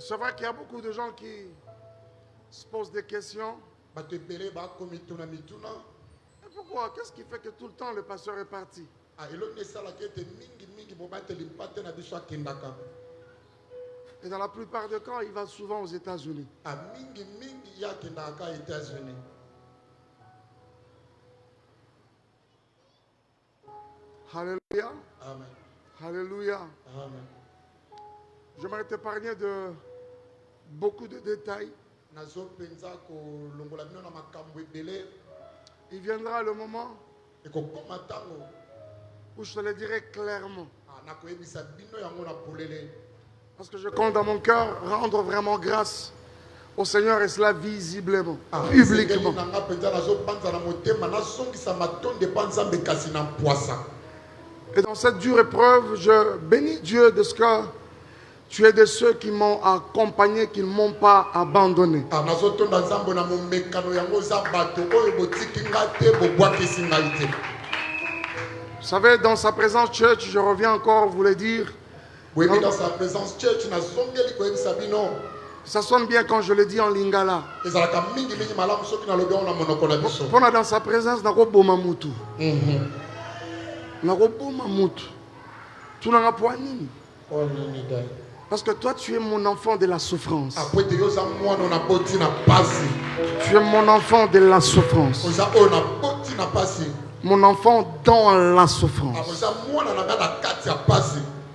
C'est vrai qu'il y a beaucoup de gens qui se posent des questions. Et pourquoi? Qu'est-ce qui fait que tout le temps le pasteur est parti? Et dans la plupart des cas, il va souvent aux États-Unis. Alléluia. Amen. Alléluia. Amen. J'aimerais t'épargner de beaucoup de détails. Il viendra le moment où je te le dirai clairement. Parce que je compte dans mon cœur rendre vraiment grâce au Seigneur, et cela visiblement, publiquement. Et dans cette dure épreuve, je bénis Dieu de ce que tu es de ceux qui m'ont accompagné, qui ne m'ont pas abandonné. Vous savez, dans sa présence, church, je reviens encore vous le dire. Dans sa présence, church, ça sonne bien quand je le dis en lingala. Pendant dans sa présence, n'a pas boma mutu. N'a pas boma mutu. Tu n'as pas nini. Parce que toi, tu es mon enfant de la souffrance. Tu es mon enfant de la souffrance. Mon enfant dans la souffrance.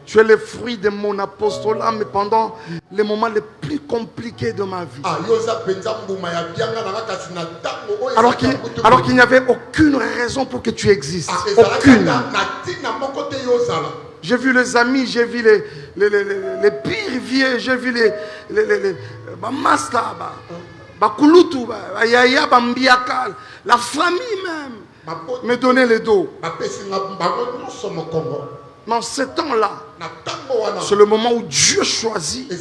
Tu es le fruit de mon apostolat, mais pendant les moments les plus compliqués de ma vie. Alors qu'il n'y avait aucune raison pour que tu existes. Aucune. J'ai vu les amis, j'ai vu les pires vieux, j'ai vu les master, bakulutu, yaya, bambiakal, la famille même, me donner le dos. Dans ce temps-là, c'est le moment où Dieu choisit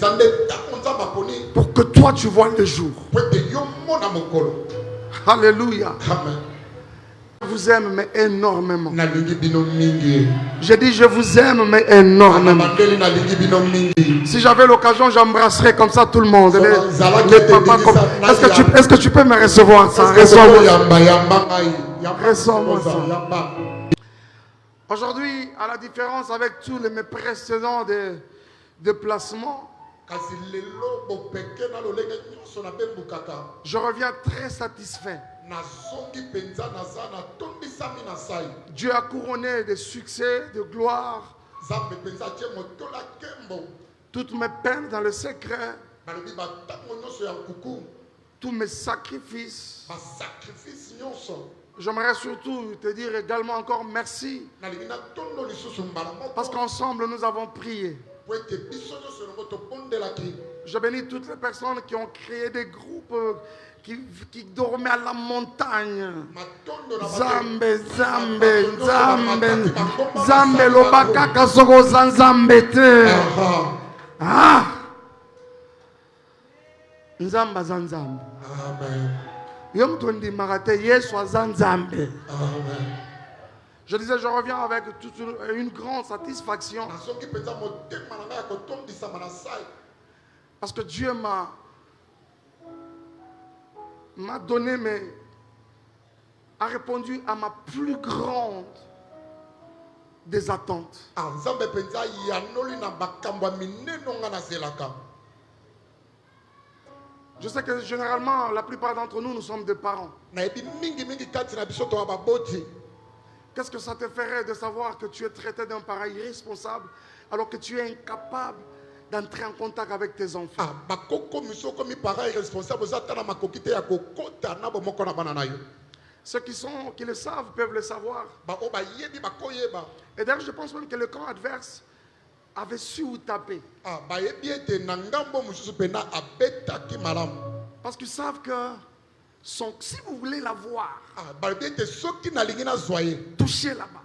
pour que toi tu vois le jour. Alléluia. Je vous aime mais énormément. J'ai dit je vous aime mais énormément. Si j'avais l'occasion, j'embrasserais comme ça tout le monde. Les papas comme... Est-ce que tu peux me recevoir ça? Reçois-moi ça. Aujourd'hui, à la différence avec tous mes précédents déplacements, je reviens très satisfait. Dieu a couronné de succès, de gloire, toutes mes peines dans le secret, tous mes sacrifices. J'aimerais surtout te dire également encore merci. Parce qu'ensemble nous avons prié. Je bénis toutes les personnes qui ont créé des groupes qui dormaient à la montagne. Zambe, Zambe, Zambe, Zambe, Lobaka, Kasoko, Zanzambete. Ah! Nzamba, Zanzambe. Amen. Je disais, je reviens avec toute une grande satisfaction. Parce que Dieu m'a donné, a répondu à ma plus grande des attentes. Je sais que généralement, la plupart d'entre nous, nous sommes des parents. Qu'est-ce que ça te ferait de savoir que tu es traité d'un parent irresponsable alors que tu es incapable d'entrer en contact avec tes enfants? Ceux qui le savent peuvent le savoir. Et d'ailleurs, je pense même que le camp adverse avait su où taper. Parce qu'ils savent que si vous voulez la voir, touchez là-bas.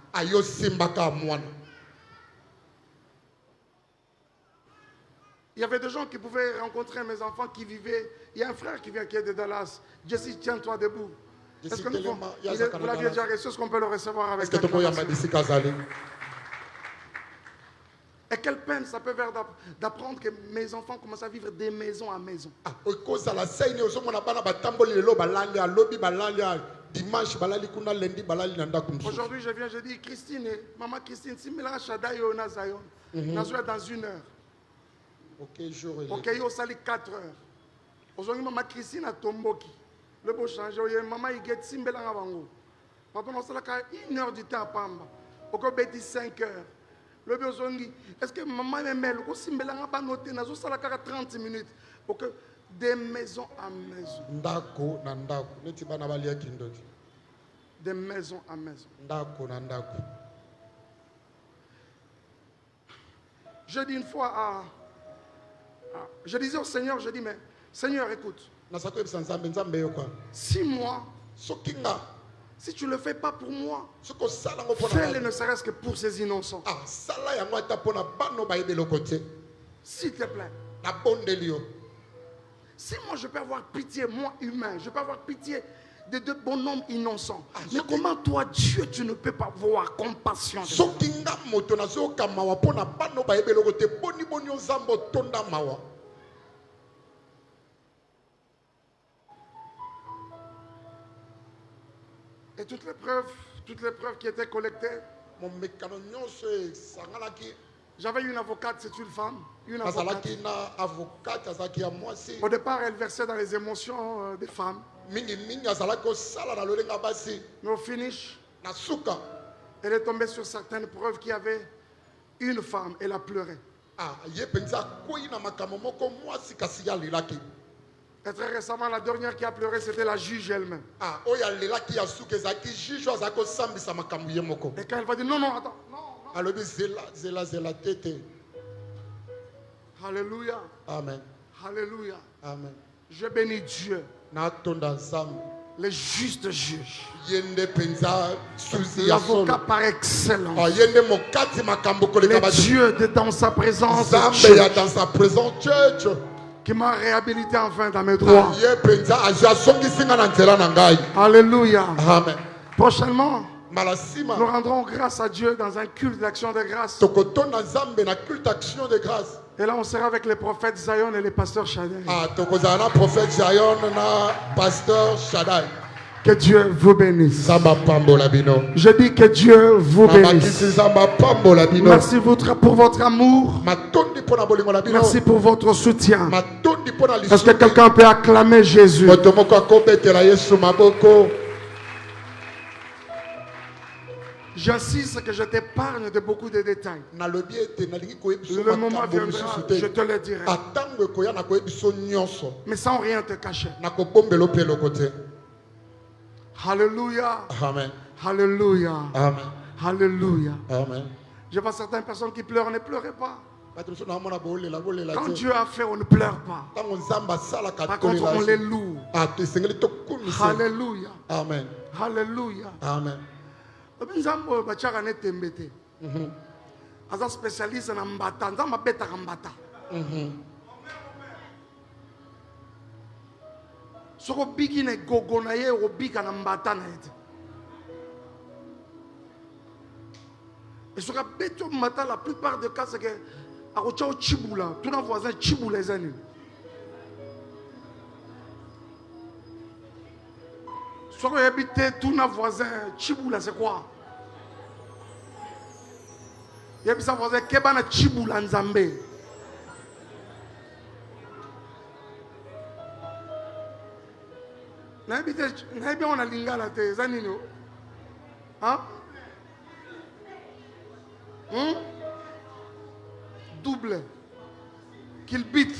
Il y avait des gens qui pouvaient rencontrer mes enfants qui vivaient. Il y a un frère qui vient qui est de Dallas. Jesse, tiens-toi debout. Est-ce que vous l'aviez déjà reçu? Est-ce qu'on peut le recevoir avec Et quelle peine ça peut faire d'apprendre que mes enfants commencent à vivre des maisons à maison. Aujourd'hui, je viens, je dis, Christine, maman Christine, si je suis dans 1 heure. Ok, il y a 4 heures. Aujourd'hui, maman Christine a tombé. Le beau changer, maman, il get Simbela Ravango. Papa, on s'est 1 heure du temps à Pamba. Ok, 5 heures. Le besoin, est-ce que maman m'aime? Le Simbela Ravango noté, n'a pas 30 minutes. Ok, des maisons à maison. Des maisons à maison. Je dis une fois je disais au Seigneur, je dis, mais Seigneur, écoute. 6 mois, si tu ne le fais pas pour moi, fais-le ne serait-ce que pour ces innocents. S'il te plaît. Si moi je peux avoir pitié, moi humain, je peux avoir pitié de 2 bonhommes innocents. Mais comment toi, Dieu, tu ne peux pas avoir compassion de ça? Et toutes les preuves qui étaient collectées, j'avais une avocate, c'est une femme. Une avocate. Au départ, elle versait dans les émotions des femmes. Mais au finish, elle est tombée sur certaines preuves qu'il y avait une femme. Elle a pleuré. Et très récemment, la dernière qui a pleuré, c'était la juge elle-même. Et quand elle va dire non, non, attends, non. Alléluia. Amen. Alléluia. Amen. Je bénis Dieu. Le juste juge. L'avocat par excellence. Le Dieu dans sa présence. Qui m'a réhabilité enfin dans mes droits. Alléluia. Amen. Prochainement, nous rendrons grâce à Dieu dans un culte d'action de grâce. Et là, on sera avec les prophètes Zion et les pasteurs Shaddai. Que Dieu vous bénisse. Je dis que Dieu vous bénisse. Merci pour votre amour. Merci pour votre soutien. Est-ce que quelqu'un peut acclamer Jésus? J'insiste que je t'épargne de beaucoup de détails. Le moment viendra, je te le dirai. Mais sans rien te cacher. Alléluia. Amen. Alléluia. Amen. Alléluia. Amen. Je vois certaines personnes qui pleurent, ne pleurez pas. Quand Dieu a fait, on ne pleure pas. Par contre, on les loue. Alléluia. Amen. Alléluia. Amen. Aza spécialiste na mbata, nzamba betaka mbata. Soko biki na gogo na ye obika na mbata na ete. Et soko beto mbata, la plupart des cas c'est que akocha o chibula, tout nos voisins chibula ezani. Soko habité tout nos voisins chibula c'est quoi? Yebisa voisin keba na chibula nzambe. Naibia on a lingala te zanino. Hein? Double. Qu'il bite.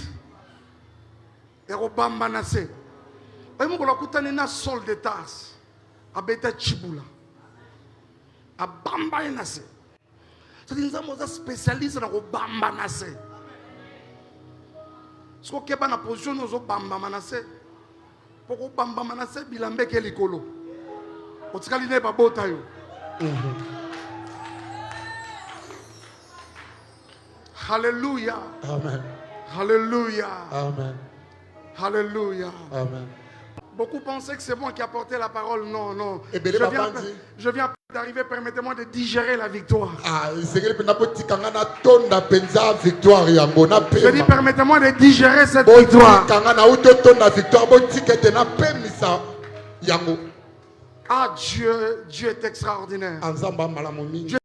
Et robamba nase. Et mon kola kutani na sol de tas. Abeta chibula. Abamba nase. C'est-à-dire que nous sommes spécialistes dans le bamba nase. Ce qu'on a dans la position de bamba manase. Pour que bamba manase bilambe ke likolo. Otikali ne ba bota yo. Alléluia. Amen. Alléluia. Amen. Alléluia. Amen. Beaucoup pensaient que c'est moi qui apportais la parole. Non, non. Je viens d'arriver. Permettez-moi de digérer la victoire. Je dis, permettez-moi de digérer cette victoire. Ah, Dieu est extraordinaire. Dieu